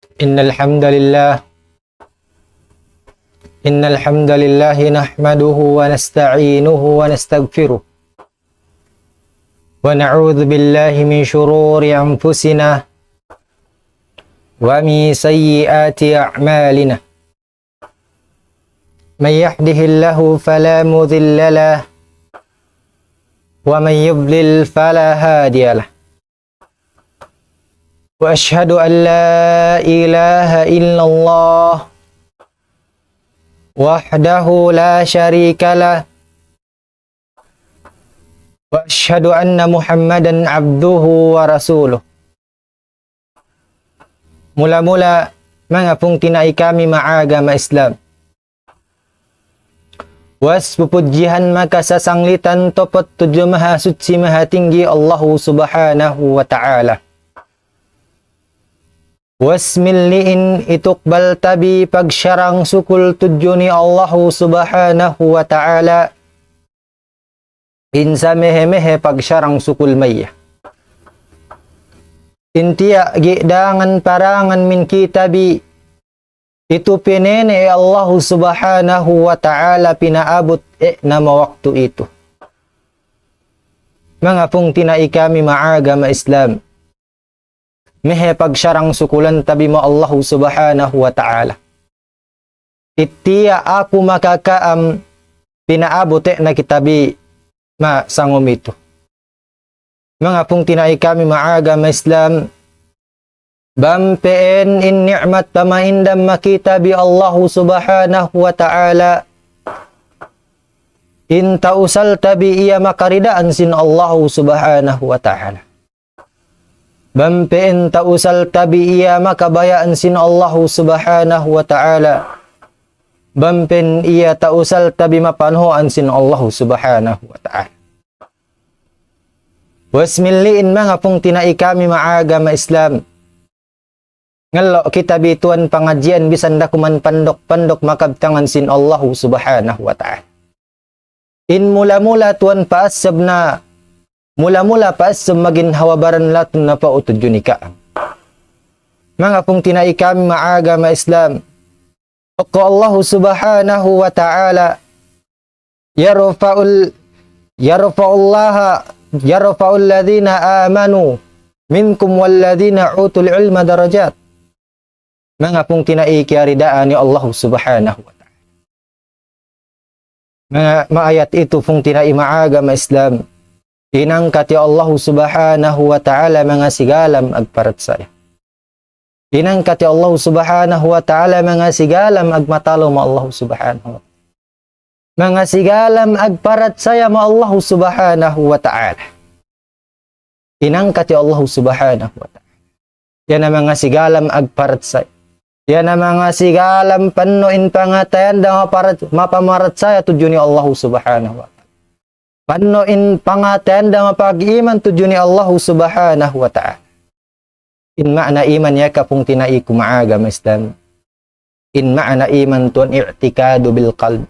إن الحمد لله نحمده ونستعينه ونستغفره ونعوذ بالله من شرور أنفسنا ومن سيئات أعمالنا من يهده الله فلا مضل له ومن يضلل فلا هادي له وأشهد أن لا إله إلا الله وحده لا شريك له وأشهد أن محمدا عبده ورسوله. Mula-mula mga pong tinai kami maagama Islam. Was pupujihan maka sa sanglitan topot tujuh maha suci maha tinggi Allah subhanahu wa ta'ala. Wasmilliin itukbal tabi pagsyarang sukul tujuh ni Allah subhanahu wa ta'ala. Insa mehe-mehe pagsyarang sukul maya. Intiya gidangan parangan min kitabi. Itu pinene Allah subhanahu wa ta'ala pinaabot nama waktu itu. Mga pong tinai kami maagama Islam. Mehe pagsyarang sukulan tabi mo Allah subhanahu wa ta'ala. Itiya ako makakaam pinaabot na kitabi ma sangom ito. Mga pong tinai kami maagama Islam. Bampeen in ni'mat pamaindam makita bi Allah subhanahu wa ta'ala. In tausal tabi iya makaridaan sin Allah subhanahu wa ta'ala. Bampeen tausal tabi iya makabayaan sin Allah subhanahu wa ta'ala. Bampen iya tausal tabi mapanhoan sin Allah subhanahu wa ta'ala. Wasmilliin mga pong tinai kami maagama Islam. Ngalo kita bituan pengajian bisan dakuman pandok-pandok makabtangan sin Allah subhanahu wa ta'ala. In mula-mula tuan paasab na mula-mula paasab magin hawabaran latun na pautod yunika. Mga pong tinai kami maagama Islam. Ako Allah subhanahu wa ta'ala yarfa'ul ladhina amanu minkum walladhina utul ilma darajat. Mga pong tinai kiaridaan ni Allah subhanahu wa ta'ala. Mga maayat itu pong tinai maagama Islam. Inangkat ya Allah subhanahu wa ta'ala mga sigalam agparat saya. Inangkat ya Allah subhanahu wa ta'ala mga sigalam agmatalo ma Allah subhanahu wa ta'ala. Mga sigalam agparat saya ma Allah subhanahu wa ta'ala. Inangkat ya Allah subhanahu wa ta'ala. Yan ang mga sigalam agparat saya. Yan ang mga sigalam panuin pangatayan da mapamarat saya tujuh ni Allah subhanahu wa ta'ala. Panuin pangatayan da mapag-iman tujuh ni Allah subhanahu wa ta'ala. In ma'na iman ya kapung tinai kumaagama Islam. In ma'na iman tuan i'tikadu bil qalb.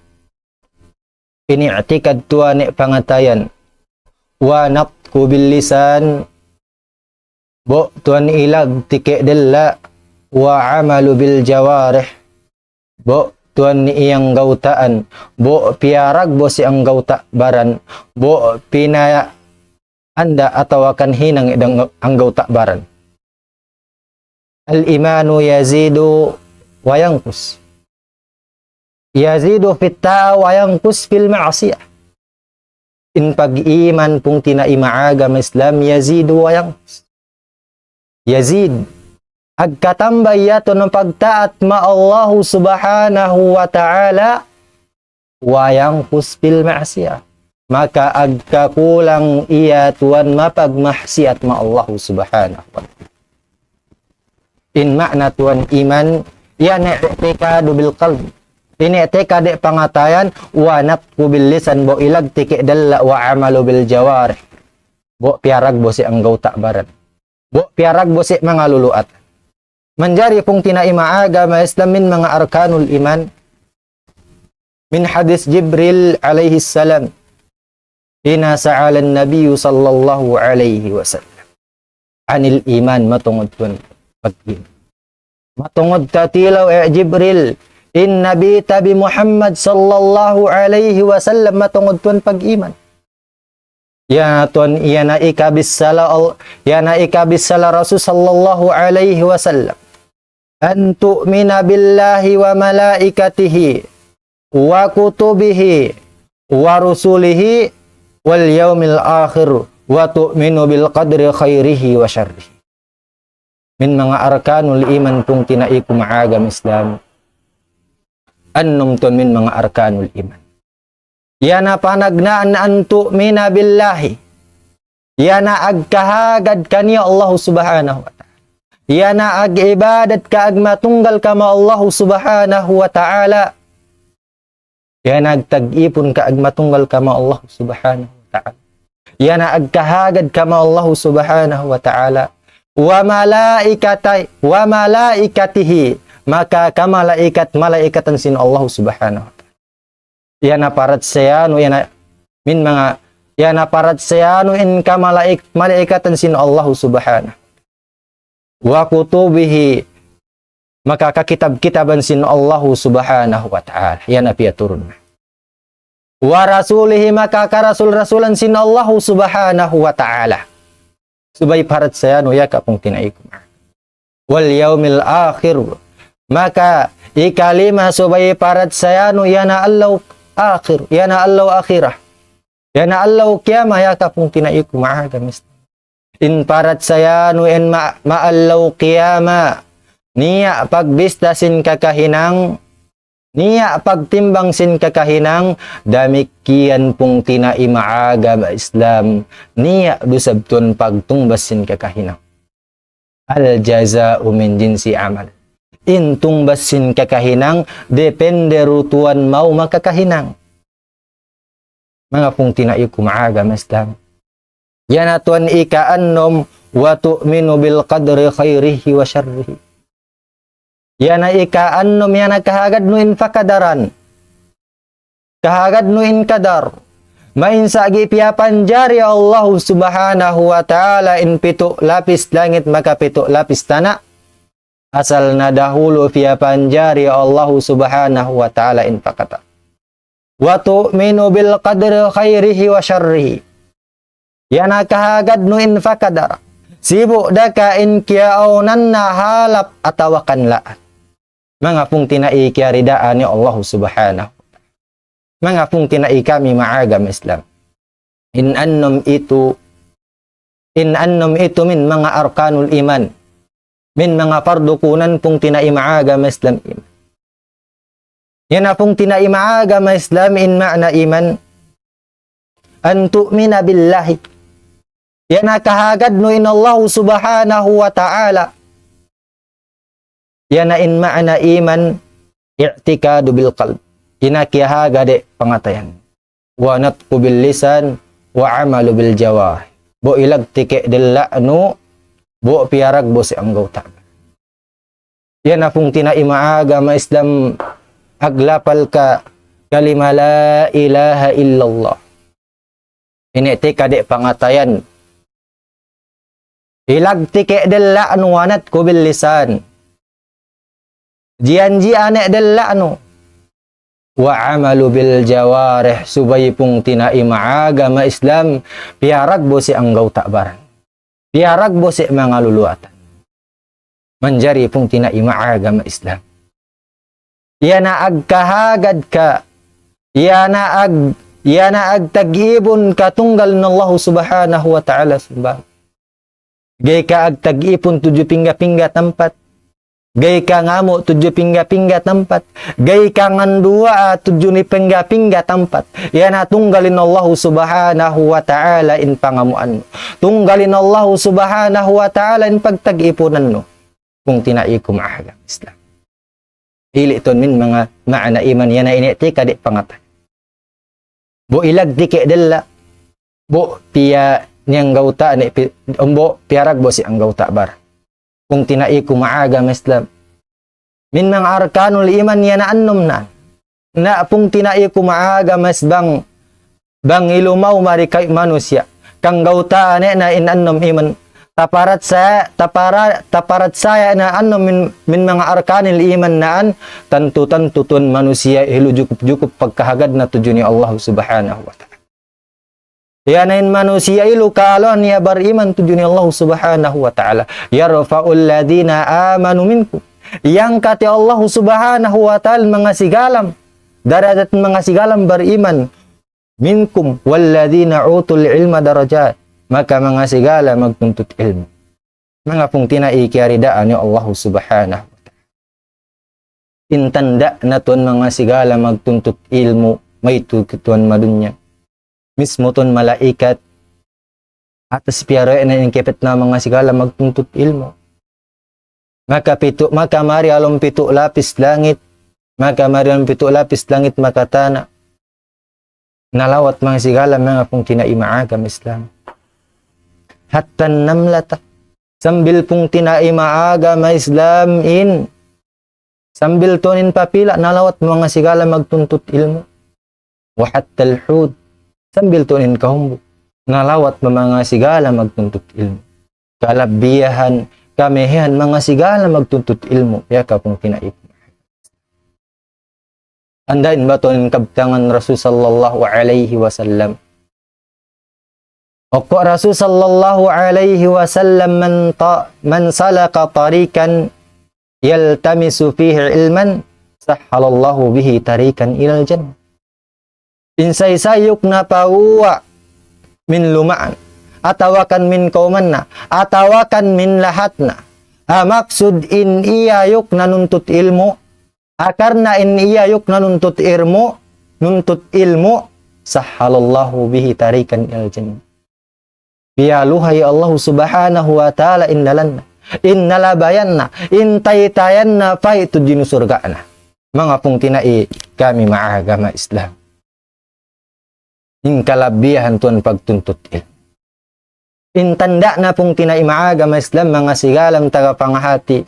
In i'tikad tuan pangatayan. Wa naqku bil lisan. Bo tuan ilag tike della. Wa amalu bil jawarih. Bo tuan ni iyang gautaan. Bo piarag bo si ang gauta baran. Bo pinaya anda atau akan hinang ang gauta baran. Al-imanu yazidu wa yanqus. Yazidu fit ta'a wa yanqus fil ma'siyah. In pag-iman pong tinai maagama Islam yazidu wa yanqus. Yazid agkatambay yato ng pagtaat ma Allah subhanahu wa ta'ala wa yanqus fil ma'siyah. Maka agkakulang iya tuan mapagmahsiyat ma Allah subhanahu wa ta'ala. In makna tuan iman ya i'tikadu bil qalb. Ini i'tikad pangatayan wa naqku bil lisan bo ilag tiki dalla wa amalu bil jawarih. Bo piarag bo si ang gauta baran. Bo piarag bo si mga luluat. Manjari pong tinai maagama Islam min mga arkanul iman. Min hadis Jibril alaihi salam. Ina sa'alan nabiyyu sallallahu alaihi wasallam. Anil iman matungod tuan pag-iman. matungod katilaw Jibril in nabita bi Muhammad sallallahu alaihi wasallam matungod tuan pag-iman. Yana tuan yana ikabissala Rasul sallallahu alaihi wasallam an tu'mina billahi wa malaikatihi wa kutubihi wa rusulihi wal yaumil akhir wa tu'minu bil qadri khairihi wa syarrihi. Min mga arkanul iman pung tinaiku maagam Islam. Annum ton min mga arkanul iman. Yana panagnaan an tu'mina billahi. Yana agkahagad kaniya Allah subhanahu wa ta'ala. Yana ag-ibadat ka agmatunggal ka ma Allah subhanahu wa ta'ala. Yana agtag-ipon ka agmatunggal ka ma Allah subhanahu wa ta'ala. Yana agkahagad ka ma Allah subhanahu wa ta'ala. Wa malaikatihi, maka malaikat-malaikatan sin Allah subhanahu wa ta'ala. Yana parat sayano yana min mga yana parat sayano in ka malaikatan sin Allah subhanahu wa kutubihi, maka kakitab-kitaban sin Allah subhanahu wa ta'ala. Yan api turun. Wa rasulihi, maka karasul-rasulan sin Allah subhanahu wa ta'ala. Subay parat saya no ya kapung tinaiku. Wal yaumil akhir, maka ikalima subay parat saya no yana Allah akhir, yana Allah akhirah. Yana Allah kiamah ya kapung tinaiku ma'agamis. In parat saya nu en ma'allaw qiyama, niya pagbista sin kakahinang, niya pagtimbang sin kakahinang, damikian pung tinaimaga ba Islam, niya dusabtun pagtungbas sin kakahinang. Al jaza'u min jinsi amal. In tungbas sin kakahinang, depende rutuan mau makakahinang. Mga pung tinaiku maaga ba Islam. Yana tuan ika annom wa tu'minu bil qadri khairihi wa syarrihi. Yana ika annom yana kahagad nu in fakadaran. Kahagad nu in kadar. Main sagi piapan jari Allah subhanahu wa ta'ala in pitu lapis langit maka pitu lapis tanah. Asal na dahulu piapan jari Allah subhanahu wa ta'ala in fakata. Wa tu'minu bil qadri khairihi wa syarrihi. Yana kahagad nu in fakadar. Sibuk daka in kiaunan na halap atawakan laat. Mga pung tinai kiaridaan ni Allah subhanahu. Mga pung tinai kami maagam Islam. In annum itu min mga arkanul iman. Min mga pardukunan pung tinai maagam Islam. Yana pung tinai maagam Islam in ma'na iman. An tu'mina billahi. Yana kahagad no in Allah subhanahu wa ta'ala. Yana in ma'na iman i'tikadu bil qalb. Yana kihagade pangatayan. Wa natqu bil lisan wa amalu bil jawah. Bo ilag tike del la'nu bo piarag bo si anggota. Yana pung tinaimaga ma Islam aglapal ka kalima la ilaha illallah. Ini tikade pangatayan. Ilag tike del la'nu wanat ko bil lisan. Jianji ane del la'nu. Wa amalu bil jawarih subay pung tinai maaga ma Islam piarag bo si anggaw takbaran. Piarag bo si mga luluatan. Manjari pung tinai maaga ma Islam. Yana agkahagad ka. Yana agtag-ibon katunggal ng Allah subhanahu wa ta'ala subhanahu. Gay ka agtag-ipon tujuh pingga-pingga tempat. Gay ka ngamo tujuh pingga-pingga tempat. Gay ka ngandua tujuh ni pingga-pingga tempat. Yana tunggalin Allah subhanahu wa ta'ala in pangamuan mo. Tunggalin Allah subhanahu wa ta'ala in pagtag-iponan mo. Kung tinaikum ahagam Islam. Ili ton min mga maana iman yana initi kadik pangatay. Bo ilag tike della. Bo piya niyang gauta ni umbo piarag bo si ang gauta bar. Kung tinai ko maaga Islam. Min mga arkanul iman yan na annom na pung tinai ko maaga bang ilumaw mari kay manusia. Kang gauta na in annom iman taparat saya na ano min mga arkanil iman naan tantu-tantutun manusia ilu jukup pagkahagad na tujuan ni Allah subhanahu wa ta'ala. Yanain manusia ilu kaalon niya bariman tujuan ni Allah subhanahu wa ta'ala. Yarfa'ul ladina amanu minkum. Yang kati Allah subhanahu wa ta'ala mga sigalam. Darajat mga sigalam bariman minkum walladina utul ilma darajat. Maka mga sigala magtuntut ilmu. Mga pong tinaikiaridaan ni Allah subhanahu wa ta'ala. Intanda na tuan mga sigala magtuntut ilmu, may tutuan madunya. Mismo tuan malaikat, atas piyaroy na yung kipit na mga sigala magtuntut ilmu. Maka mari along pito lapis langit, makatana. Nalawat mga sigala mga pong tinaimaagam Islam. Hatta namlata sambil pung tinaimaagam Islam in sambil tonin papila nalawat mga sigala magtuntut ilmu wa hatta al-hud sambil tonin kahumbu nalawat mga sigala magtuntut ilmu kalabiyahan kamehan mga sigala magtuntut ilmu ya ka pung tinaip andain ba tonin kabtangan Rasul sallallahu alaihi wasallam. Opo Rasul sallallahu alaihi wasallam man salaka tarikan yaltamisu fihi ilman sahhalallahu bihi tarikan ilal jannah. Insay-sayuk na pauwa min lumaan atawakan min kaumanna atawakan min lahatna. Maksud in iyayuk nanuntut ilmu akarna in iyayuk nanuntut ilmu sahhalallahu bihi tarikan ilal jannah. Biyaluhay Allah subhanahu wa ta'ala innalabayanna intaytayanna faitu dinu surgana. Mga pong tinai kami maagama Islam. Kalabihan tuan pagtuntut ilmu. Intanda na pong tinai maagama Islam mga sigalam tagapanghati.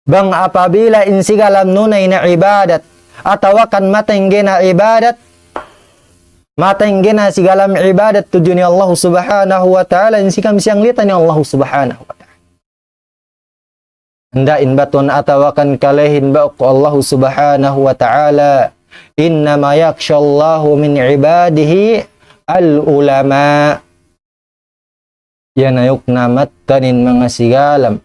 Bang apabila insigalam nunay na ibadat atawakan matengge na ibadat matengge na sigalam ibadat tujuan ni Allah subhanahu wa ta'ala insikam siyang litan ni Allah subhanahu wa ta'ala. Andain baton atawakan kalehin ba ko Allah subhanahu wa ta'ala innama yakshallahu min ibadihi al-ulama. Yan ayok na matanin mga sigalam.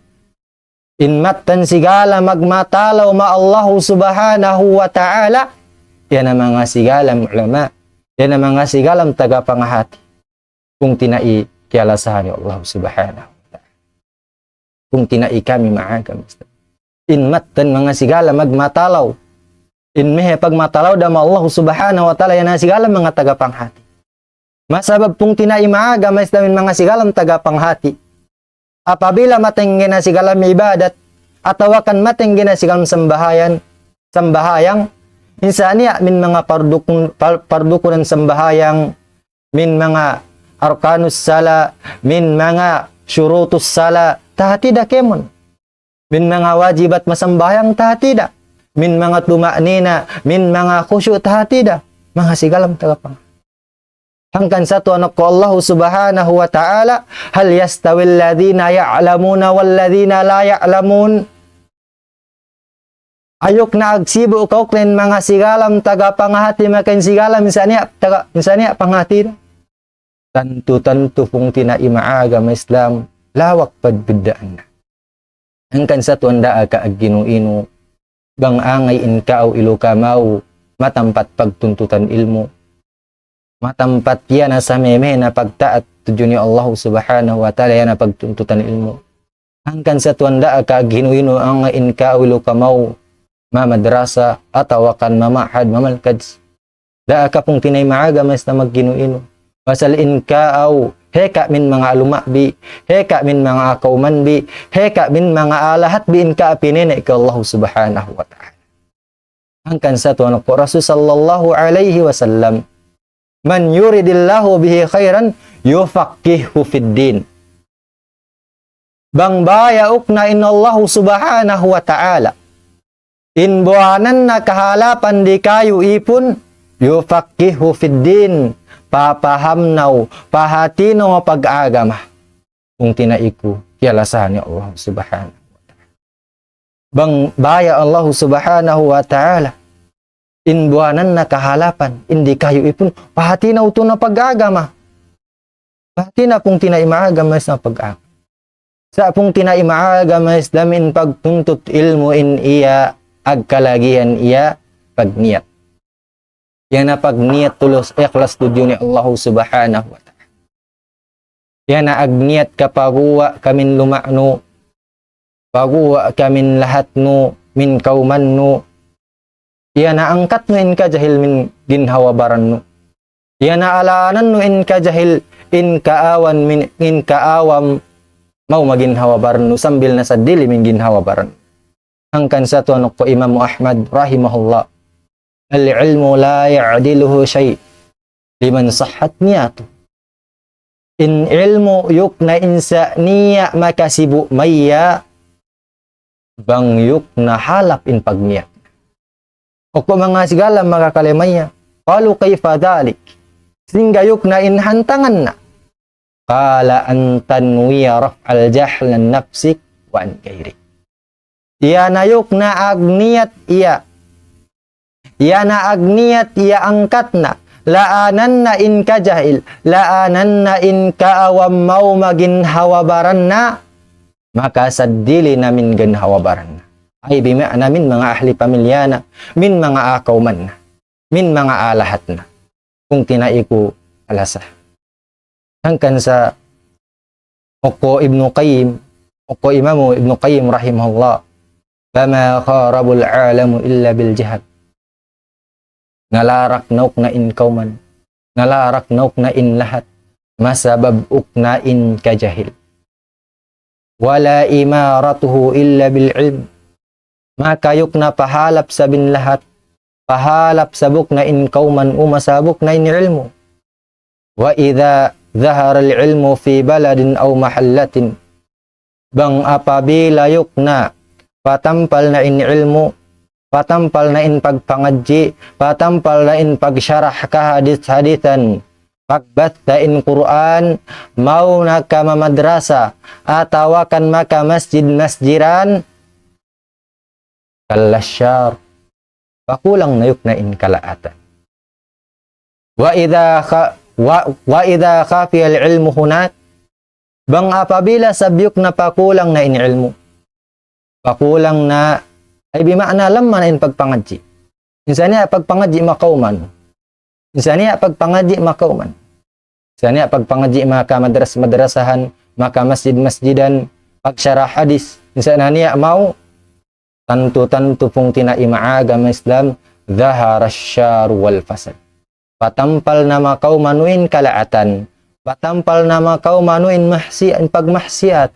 In matan sigala magmatalaw ma Allah subhanahu wa ta'ala. Yan ang mga sigalam ulama. Yan ang mga sigalam tagapangahati. Kung tinai kialasahan ni Allah subhanahu wa ta'ala. Kung tinai kami maagam. In matan mga sigala magmatalaw. In mehe pagmatalaw dama Allah subhanahu wa ta'ala yan ang sigalam mga tagapanghati. Masabab pong tinai maagam Islamin mga sigalam tagapanghati. Apabila matengge na sigalam ibadat atawakan matengge na sigalam sambahayang insaniya min mga pardukunan sambahayang min mga arkanus sala min mga syurutus sala tahatida kemon min mga wajibat masambahayang tahatida min mga tumaknina min mga khusyuk tahatida mga sigalam tagapang. Hanggang sa to anak ko Allah subhanahu wa ta'ala hal yastawil ladhina ya'lamuna wal ladhina la ya'lamun. Ayok na agsibo kauklen mga sigalam tagapangahati makin sigalam insaniya panghati. Tantu pong tinaimaagam Islam lawak padbidaan na. Hanggang sa to anda ka agginuino bang angay inkaaw ilukamaw matampat pagtuntutan ilmu. Matampat yan na sa meme na pagtaat tujuan ni Allah subhanahu wa ta'ala yan na pagtuntutan ilmu. Hanggang sa tuanda ka ginuino ang inkaawilu kamaw mamadrasa atawakan mamahad mamalkads. Da ka pong tinay maaga mas na magginuino. Masal inkaaw heka min mga alumakbi, heka min mga kaumanbi, heka min mga alahat bi inka pinina ika Allah subhanahu wa ta'ala. Hanggang sa tuanda ko Rasul sallallahu alaihi wasallam man yuridillahu bihi khairan yufaqihu fid din. Bang baya ukna inallahu subhanahu wa ta'ala. In buwanan na kahalapan di kayo ipon yufaqihu fid din. Papahamnaw pahatino pag-agama. kung tinaiku kialasahan ni Allah subhanahu wa ta'ala. Bang baya Allah subhanahu wa ta'ala, inbuanan na kahalapan, hindi kayo ipon, pahati na ito na pag-agama. Pahati na pong tinaimaagamas na pag-agama. Sa pong tinaimaagamas damin pagtuntut ilmu in iya, agkalagihan iya, pagniat. Yan na pagniat tulos ikhlas tudyo ni Allah subhanahu wa ta'ala. Yan na agniat kapaguwa kamin lumakno, paguwa kamin lahat no, min kauman no. Yan na angkat no in kajahil min ginhawabaran no. Yan na alaanan no in kajahil in kaawan min in kaawam mau maginhawabaran no sambil na sa dili min ginhawabaran. Hangkan sa tuanok ko Imam Ahmad rahimahullah. Al-ilmu la ya'diluhu syai' liman sahhat niyatu. In ilmu yukna insa niya makasibu maya bang yukna halap in pagniya. O kung mga sigala makakalimaya, palu kayfa dalik, sehingga yukna in hantangan na. Kala antanwiya raf'al jahlan nafsik wa an kairi. Iya na yukna agniyat iya. Iya na agniyat iya angkat na. Laanan na in kajahil, laanan na in kaawam mau magin hawabaran na, maka sadili namin gan hawabaran na. Ay bima namin mga ahli pamilya na, min mga akawman na, min mga alahat na, kung tinaiku alasa. Hangkan sa Oko Ibnu Qayyim, Oko Imamu Ibnu Qayyim rahimahullah, fama kharabul alamu illa bil jihad. Ngalarak nauk na in kauman, ngalarak nauk na in lahat, masabab ukna in kajahil. Wala imaratuhu illa bil ilm. Maka yukna pahalap sa bin lahat, pahalap sabuk na in kauman umasabuk na in ilmu. Wa idha zahara al ilmu fi baladin aw mahallatin. Bang apabila yukna patampal na in ilmu, patampal na in pagpangadji, patampal na in pagsyarah ka hadis-hadisan, pagbatta in Quran, mau na ka mamadrasa, atawakan maka masjid-masjiran, kalasyar, pakulang na yuk na in kalaatan. Wa idha khafi al-ilmu hunat, bang apabila sabyuk na pakulang na in ilmu, pakulang na ay bimakna lamman in pagpangadji. Insaniya pagpangadji makauman. Insaniya pagpangadji makauman. Insaniya pagpangadji maka madrasahan, maka masjid-masjidan, pagsyarah hadis. Insaniya mau tantu-tantu pung tinaima agama Islam, zahara syar wal fasad. Patampal na makaumanuin kalaatan. Patampal na makaumanuin pagmahsiat.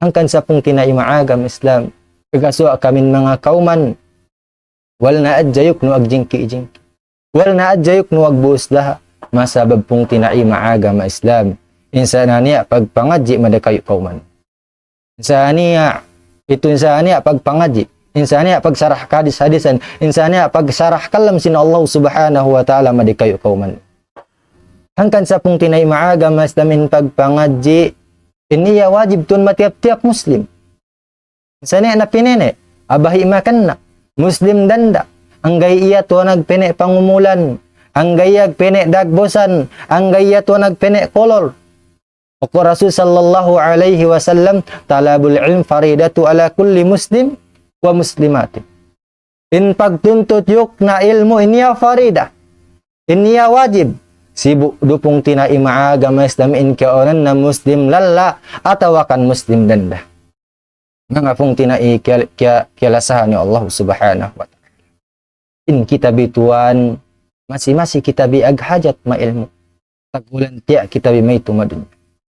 Hangkan sa pung tinaima agama Islam. Kagaswa kamin mga kauman, wal na adjayuk no agjingki-jingki, wal na adjayuk no agbuus laha, masabab pong tinaima agama Islam. Insaniya pagpangadji madakayo kauman. Insaniya pagpangadji, insaniya pagsarah hadis-hadisan, insaniya pagsarah kalam sin Allah subhanahu wa ta'ala madakayo kauman. Hangkan sa pong tinaima agama Islam in pagpangadji, iniya wajib tun matiap-tiap muslim. Insaniya na pinene, abahi makan na, muslim danda, anggay iya to nagpene pangumulan, anggay pene dagbosan, anggay to nagpene kolor. Oku Rasul sallallahu alaihi wasallam, talabul ilm faridatu ala kulli muslim wa muslimatin. In pagtuntut yuk na ilmu iniya farida, iniya wajib. Sibuk dupung tinaima agama Islam in kaonan na muslim lalla atawakan muslim danda. Nga pong tinai kialasahan ni Allah subhanahu wa ta'ala. In kita bituan, masih kita biag hajat ma ilmu. Tagulan tiya kita may tumadun.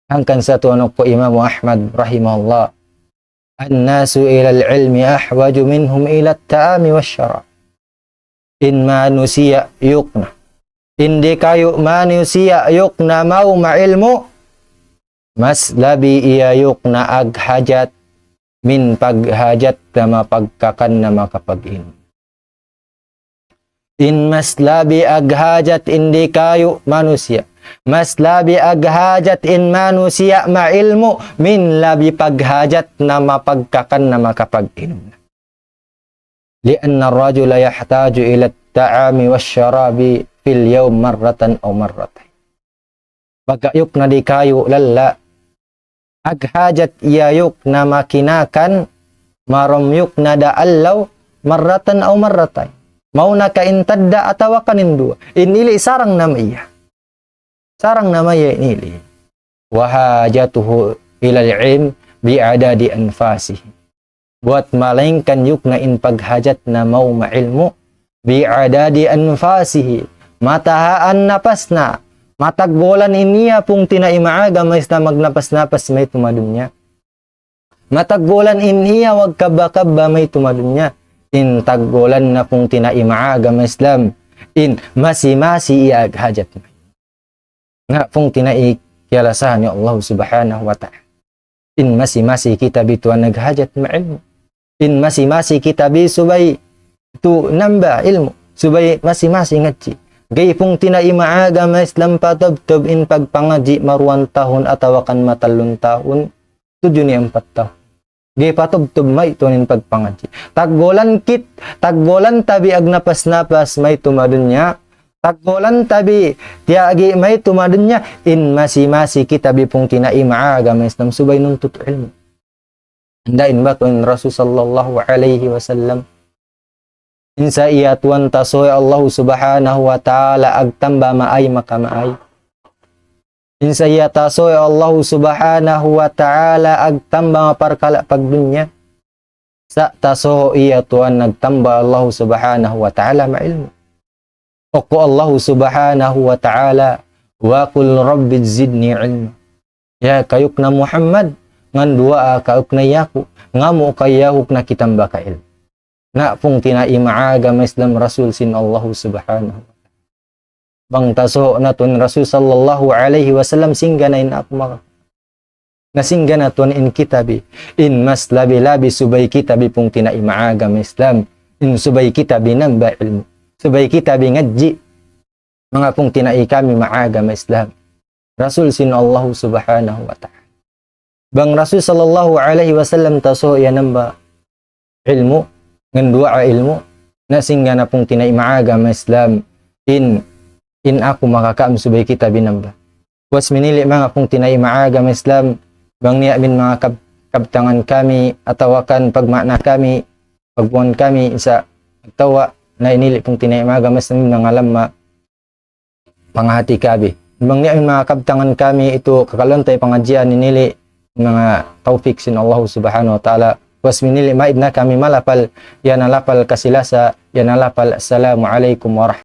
Hangkan sa tuanok po Imam Ahmad rahimahullah. An-nasu ilal ilmi ahwaju minhum ila ta'ami wasyara. In manusia yukna. Hindi kayo manusia yukna mau ma ilmu. Mas labi iya yukna ag hajat min paghajat na mapagkakan na makapag-in. In mas labi aghajat indi kayo manusia. Mas labi aghajat in manusia ma ilmu min labi paghajat na mapagkakan na makapag-inom na. Lianna ar-rajula yahtaju ila at-ta'ami wasyarabi fil yawm marratan aw marratayn. Pagayok na di kayo lalla, aghajat iyayok na makinakan, marumyok na daallaw, marratan aw marratay. Mauna ka intadda atawa kanindua. Inili sarang nama iya. Sarang nama iya inili. Wahajatuhu ilal ilm bi'adadi anfasihi. Buat malingkan yuk na in paghajat na mau mailmu bi'adadi anfasihi. Matahaan napas na. Matagbolan iniya pung tinaimaaga mais na magnapas-napas may tumadunya. Matagbolan iniya wag kabakaba may tumadunya. In tagbolan na pung tinaimaaga may Islam. In masi-masi iaghajat may. Nga pung tinaikialasahan ni Allah subhanahu wa ta'ala. In masi-masi kita bituan naghajat ma'ilmu. In masi-masi kita bisubay tu namba ilmu. Subay masi-masi ngaji. Gay pong tinaimaaga may Islam patabtob in pagpangaji maruan tahun atawakan matalun tahun 74 tahun. Gay patubtob may tunin pagpangaji. Tagbolan tabi agnapas-napas may tumadunya. Tagbolan tabi tiagi may tumadunya in masi-masi kita bipong tinaimaaga may Islam subay nuntut ilmu. Andain ba tunin Rasul sallallahu alaihi wasallam. Insa iya tuan tasoy Allah subhanahu wa ta'ala agtamba maay makamaay. Insa iya tasoy Allah subhanahu wa ta'ala agtamba maparkala pagdunya. Sa taso iya tuan nagtamba Allah subhanahu wa ta'ala mailmu. Oku Allah subhanahu wa ta'ala wa qul rabbi zidni ilmu. Ya kayuk na Muhammad ngan dua kayuk na yaku ngamu kayahuk na kitamba ka ilmu. Na pung tinaimaaga may Islam Rasul sin Allah subhanahu wa ta'ala. Bang taso na tun Rasul sallallahu alaihi wasallam singgana in ako maka. Nasinggana tun in kitabi. In mas labi-labi subay kitabi pung tinaimaaga may Islam. In subay kitabi namba ilmu. Subay kitabi ngaji. Mga pung tinai kami maaga may Islam. Rasul sin Allah subhanahu wa ta'ala. Bang Rasul sallallahu alaihi wasallam taso ya namba ilmu. Ngan dua ilmu na singga na pong tinaimaaga may Islam in ako makakaam subay kita binamba. Was minili mga pong tinaimaaga may Islam bang niya min mga kabtangan kami atawakan pagmakna kami pagbuwan kami sa tawa na inili pong tinaimaaga may Islam mga lama pangahati kabi. Bang niya min mga kabtangan kami ito kakalantay pangadjian inili mga taufik sin Allah subhanahu wa ta'ala. Was minili maib na kami malapal, ya nalapal kasilasa, ya nalapal assalamualaikum warahmatullahi